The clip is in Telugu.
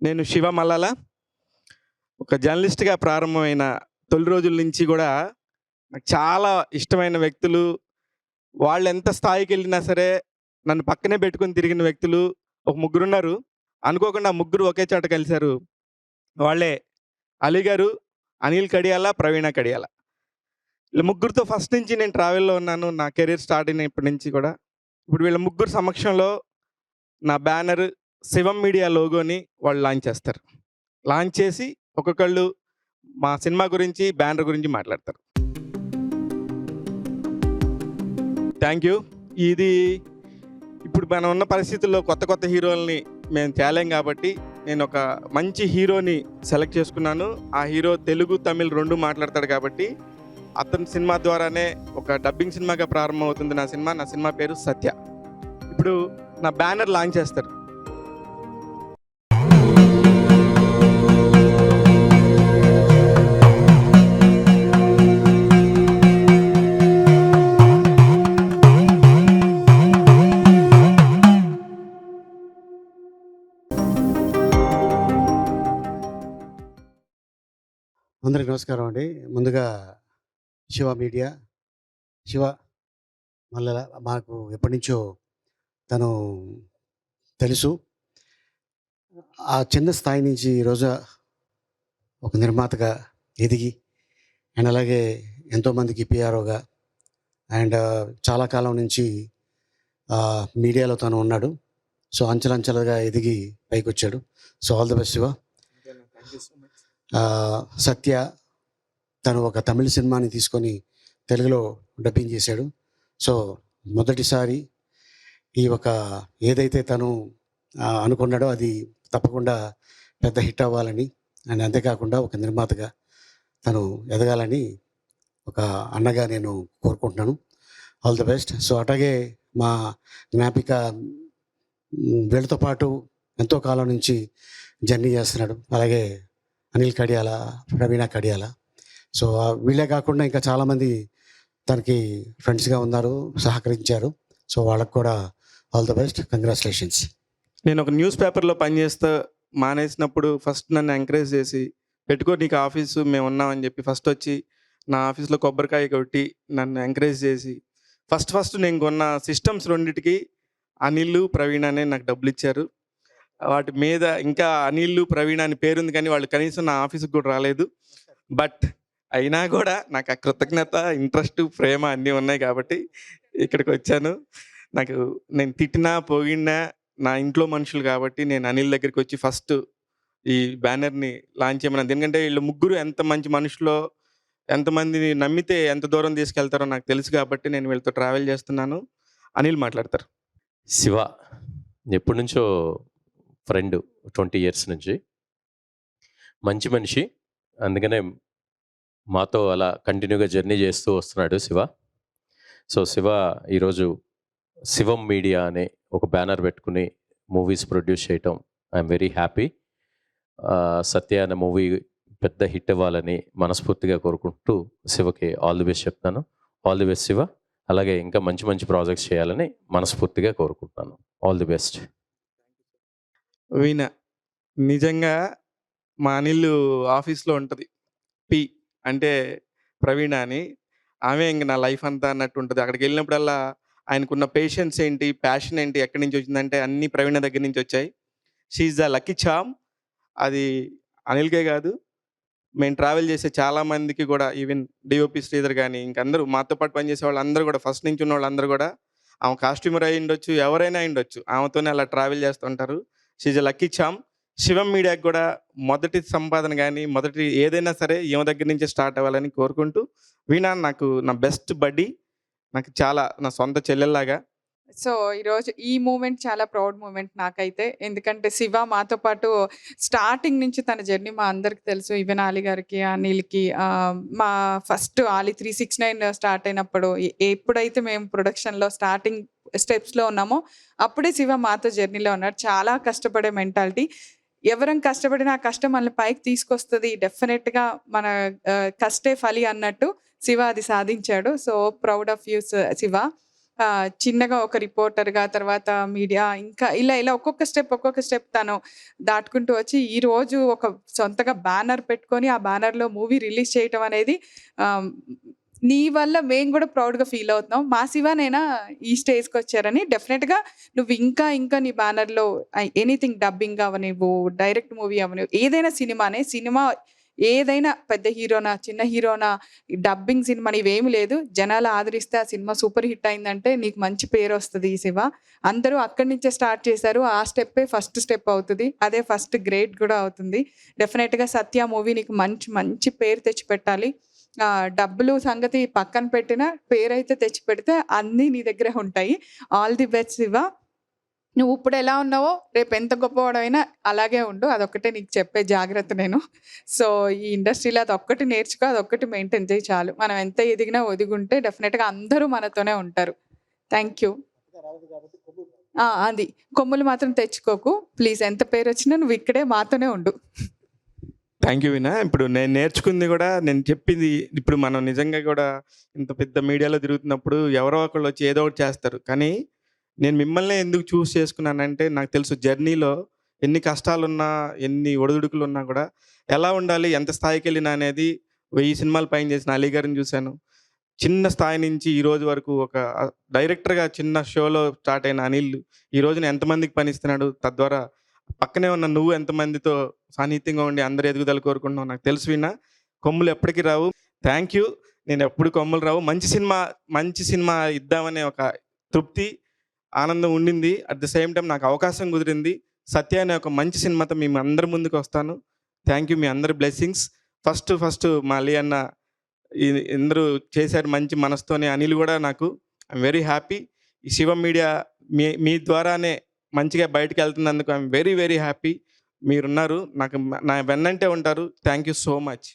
నేను శివ మల్లాల. ఒక జర్నలిస్ట్‌గా ప్రారంభమైన తొలి రోజుల నుంచి గూడా నాకు చాలా ఇష్టమైన వ్యక్తులు, వాళ్ళెంత స్థాయికెళ్ళినా సరే నన్ను పక్కనే పెట్టుకొని తిరిగిన వ్యక్తులు ఒక ముగ్గురున్నారు. అనుకోకుండా ఆ ముగ్గురు ఒకే చోట కలిసారు. వాళ్ళే అలీ గారు, అనిల్ కడియాల, ప్రవీణ కడియాల. వీళ్ళ ముగ్గురితో ఫస్ట్ నుంచి నేను ట్రావెల్‌లో ఉన్నాను. నా కెరీర్ స్టార్ట్ అయినప్పటి నుంచి కూడా. ఇప్పుడు వీళ్ళ ముగ్గురు సమక్షంలో నా బ్యానర్ 'శివం మీడియా' లోగోని వాళ్ళు లాంచ్ చేస్తారు. లాంచ్ చేసి ఒక్కొక్కళ్ళు మా సినిమా గురించి, బ్యానర్ గురించి మాట్లాడతారు. Thank you. ఇది ఇప్పుడు మనం ఉన్న పరిస్థితుల్లో కొత్త కొత్త హీరోలని మేము తేలేం కాబట్టి నేను ఒక మంచి హీరోని సెలెక్ట్ చేసుకున్నాను. ఆ హీరో తెలుగు, తమిళ్ 2 మాట్లాడతాడు కాబట్టి అతని సినిమా ద్వారానే ఒక డబ్బింగ్ సినిమాగా ప్రారంభమవుతుంది నా సినిమా. నా సినిమా పేరు 'సత్య'. ఇప్పుడు నా బ్యానర్ లాంచ్ చేస్తారు. అందరికి నమస్కారం అండి. ముందుగా శివ మీడియా, శివ మల్లెల మాకు ఎప్పటి నుంచో తను తెలుసు. ఆ చిన్న స్థాయి నుంచి ఈరోజు ఒక నిర్మాతగా ఎదిగి అండ్ అలాగే ఎంతోమందికి పిఆర్ఓగా అండ్ చాలా కాలం నుంచి మీడియాలో తను ఉన్నాడు. సో అంచెలంచెలుగా ఎదిగి పైకి వచ్చాడు. So all the best Shiva. Satya తను ఒక తమిళ సినిమాని తీసుకొని తెలుగులో డబ్బింగ్ చేశాడు. సో మొదటిసారి ఈ ఒక ఏదైతే తను అనుకున్నాడో అది తప్పకుండా పెద్ద హిట్ అవ్వాలని అండ్ అంతేకాకుండా ఒక నిర్మాతగా తను ఎదగాలని ఒక అన్నగా నేను కోరుకుంటున్నాను. All the best. సో అట్లాగే మా జ్ఞాపిక వీళ్ళతో పాటు ఎంతో కాలం నుంచి జర్నీ చేస్తున్నాడు. అలాగే అనిల్ కడియాల, ప్రవీణ కడియాల. సో వీళ్ళే కాకుండా ఇంకా చాలామంది తనకి ఫ్రెండ్స్గా ఉన్నారు, సహకరించారు. సో వాళ్ళకు కూడా ఆల్ ద బెస్ట్, కంగ్రాచులేషన్స్. నేను ఒక న్యూస్ పేపర్లో పనిచేస్తూ మానేసినప్పుడు ఫస్ట్ నన్ను ఎంకరేజ్ చేసి పెట్టుకో నీకు ఆఫీసు మేము ఉన్నామని చెప్పి ఫస్ట్ వచ్చి నా ఆఫీస్లో కొబ్బరికాయ కొట్టి నన్ను ఎంకరేజ్ చేసి ఫస్ట్ నేను కొన్న సిస్టమ్స్ 2టికి అనిల్, ప్రవీణ అనే నాకు డబ్బులు ఇచ్చారు. వాటి మీద ఇంకా అనిల్, ప్రవీణ అని పేరుంది కానీ వాళ్ళు కనీసం నా ఆఫీస్కి కూడా రాలేదు. బట్ అయినా కూడా నాకు ఆ కృతజ్ఞత, ఇంట్రెస్ట్, ప్రేమ అన్నీ ఉన్నాయి కాబట్టి ఇక్కడికి వచ్చాను. నేను తిట్టినా పోగినా నా ఇంట్లో మనుషులు కాబట్టి నేను అనిల్ దగ్గరికి వచ్చి ఫస్ట్ ఈ బ్యానర్ని లాంచ్ చేయమన్నాను. ఎందుకంటే వీళ్ళు ముగ్గురు ఎంత మంచి మనుషులో, ఎంతమందిని నమ్మితే ఎంత దూరం తీసుకెళ్తారో నాకు తెలుసు కాబట్టి నేను వీళ్ళతో ట్రావెల్ చేస్తున్నాను. అనిల్ మాట్లాడతారు. శివ ఎప్పటి నుంచో ఫ్రెండ్, 20 years నుంచి మంచి మనిషి. అందుకనే మాతో అలా కంటిన్యూగా జర్నీ చేస్తూ వస్తున్నాడు శివ. సో శివ ఈరోజు శివం మీడియా అనే ఒక బ్యానర్ పెట్టుకుని మూవీస్ ప్రొడ్యూస్ చేయటం ఐఎమ్ వెరీ హ్యాపీ. సత్య అనే మూవీ పెద్ద హిట్ అవ్వాలని మనస్ఫూర్తిగా కోరుకుంటూ శివకి ఆల్ ది బెస్ట్ చెప్తాను. All the best Shiva. అలాగే ఇంకా మంచి మంచి ప్రాజెక్ట్స్ చేయాలని మనస్ఫూర్తిగా కోరుకుంటున్నాను. All the best. వీణ నిజంగా మా అనిల్ ఆఫీస్లో ఉంటుంది. పి అంటే ప్రవీణ అని. ఆమె ఇంక నా లైఫ్ అంతా అన్నట్టు ఉంటుంది. అక్కడికి వెళ్ళినప్పుడల్లా ఆయనకున్న పేషెన్స్ ఏంటి, ప్యాషన్ ఏంటి, ఎక్కడి నుంచి వచ్చిందంటే అన్నీ ప్రవీణ దగ్గర నుంచి వచ్చాయి. She the lucky charm. అది అనిల్కే కాదు, మేము ట్రావెల్ చేసే చాలామందికి కూడా, ఈవెన్ డిఓపి శ్రీధర్ కానీ ఇంకందరూ మాతో పాటు పనిచేసే వాళ్ళందరూ కూడా, ఫస్ట్ నుంచి ఉన్న వాళ్ళందరూ కూడా ఆమె కాస్ట్యూమర్ అయి ఉండొచ్చు, ఎవరైనా అయి ఉండొచ్చు, ఆమెతోనే అలా ట్రావెల్ చేస్తుంటారు. She a lucky charm. శివం మీడియాకి కూడా మొదటి సంపాదన కానీ మొదటి ఏదైనా సరే ఈమె దగ్గర నుంచి స్టార్ట్ అవ్వాలని కోరుకుంటూ, వీణ నాకు నా బెస్ట్ బడ్డీ, నాకు చాలా నా సొంత చెల్లెల్లాగా. సో ఈరోజు ఈ మూమెంట్ చాలా ప్రౌడ్ మూమెంట్ నాకైతే. ఎందుకంటే శివ మాతో పాటు స్టార్టింగ్ నుంచి తన జర్నీ మా అందరికి తెలుసు. ఈవెన్ ఆలీ గారికి, అనిల్కి, మా ఫస్ట్ ఆలీ 369 స్టార్ట్ అయినప్పుడు ఎప్పుడైతే మేము ప్రొడక్షన్లో స్టార్టింగ్ స్టెప్స్లో ఉన్నామో అప్పుడే శివ మాతో జర్నీలో ఉన్నాడు. చాలా కష్టపడే మెంటాలిటీ. ఎవరం కష్టపడినా ఆ కష్టం మనల్ని పైకి తీసుకొస్తుంది. డెఫినెట్గా మన కష్టే ఫలి అన్నట్టు శివ అది సాధించాడు. So proud of you Shiva. చిన్నగా ఒక రిపోర్టర్‌గా, తర్వాత మీడియా, ఇంకా ఇలా ఒక్కొక్క స్టెప్ తను దాటుకుంటూ వచ్చి ఈరోజు ఒక సొంతగా బ్యానర్ పెట్టుకొని, ఆ బ్యానర్‌లో మూవీ రిలీజ్ చేయటం అనేది ఆహ్, నీ వల్ల మేము గూడా ప్రౌడ్‌గా ఫీల్ అవుతున్నాం. మా శివానేనా ఈ స్టేజ్‌కొచ్చారని. డెఫినెట్‌గా నువ్వు ఇంకా నీ బ్యానర్‌లో ఎనీథింగ్ డబ్బింగ్ అవ్వనివ్వు, డైరెక్ట్ మూవీ అవ్వనివ్వు, ఏదైనా సినిమానే. సినిమా ఏదైనా పెద్ద హీరోనా, చిన్న హీరోనా, డబ్బింగ్ సినిమాని ఇవేమి లేదు. జనాలు ఆదరిస్తే ఆ సినిమా సూపర్ హిట్ అయిందంటే నీకు మంచి పేరొస్తది శివ. అందరూ అక్కడి నుంచే స్టార్ట్ చేశారు. ఆ స్టెప్పే ఫస్ట్ స్టెప్ అవుతది. అదే ఫస్ట్ గ్రేడ్ గూడా అవుతుంది. డెఫినెట్‌గా 'సత్య' మూవీ నీకు మంచి పేరు తెచ్చిపెట్టాలి. డబ్బులు సంగతి పక్కన పెట్టినా పేరైతే తెచ్చిపెడితే అన్నీ నీ దగ్గరే ఉంటాయి. All the best Shiva. నువ్వు ఇప్పుడు ఎలా ఉన్నావో రేపు ఎంత గొప్పవాడివైనా అలాగే ఉండు. అదొక్కటే నీకు చెప్పే జాగ్రత్త నేను. సో, ఈ ఇండస్ట్రీలో అదొక్కటి నేర్చుకో. అదొక్కటి మెయింటైన్ చెయ్యి చాలు. మనం ఎంత ఎదిగినా ఒదిగుంటే డెఫినెట్‌గా అందరూ మనతోనే ఉంటారు. Thank you. అది. కొమ్ములు మాత్రం తెచ్చుకోకు. ప్లీజ్ ఎంత పేరొచ్చినా నువ్వు ఇక్కడే మాతోనే ఉండు. థ్యాంక్ యూ వీణా. ఇప్పుడు నేను నేర్చుకుంది గూడా, నేను చెప్పింది ఇప్పుడు మనం నిజంగా గూడా ఇంత పెద్ద మీడియాలో తిరుగుతున్నప్పుడు ఎవరో ఒకళ్ళు వచ్చి ఏదో ఒకటి చేస్తారు. కానీ నేను మిమ్మల్నే ఎందుకు చూజ్ చేసుకున్నానంటే నాకు తెలుసు జర్నీలో ఎన్ని కష్టాలున్నా, ఎన్ని ఒడిదుడుకులున్నా గూడా ఎలా ఉండాలి, ఎంత స్థాయికెళ్ళినా అనేది 1000 సినిమాలు పైన చేసిన అలీ గారిని చూశాను. చిన్న స్థాయి నుంచి ఈ రోజు వరకు ఒక డైరెక్టర్‌గా చిన్న షోలో స్టార్ట్ అయిన అనిల్ ఈ రోజున ఎంతమందికి పనిస్తున్నాడు. తద్వారా పక్కనే ఉన్న నువ్వు ఎంతమందితో సాన్నిహిత్యంగా ఉండి అందరి ఎదుగుదల కోరుకుంటున్నావు నాకు తెలుసు వీణా. కొమ్ములు ఎప్పటికి రావు. Thank you. నేను ఎప్పుడు కొమ్ములు రావు. మంచి సినిమా ఇద్దామనే ఒక తృప్తి, ఆనందం ఉండింది. అట్ ద సేమ్ టైమ్ నాకు అవకాశం కుదిరింది. 'సత్య' అనే ఒక మంచి సినిమాతో మీ అందరి ముందుకు వస్తాను. Thank you. మీ అందరి బ్లెస్సింగ్స్. ఫస్ట్ మా అలీ అన్న అందరూ చేశారు మంచి మనసుతోనే. అనిల్ కూడా నాకు ఐఎమ్ వెరీ హ్యాపీ. ఈ శివ మీడియా మీ ద్వారానే మంచిగా బయటికెళ్తున్నందుకు ఐఎమ్ వెరీ హ్యాపీ. మీరున్నారు. నాకు నా వెన్నంటే ఉంటారు. Thank you so much.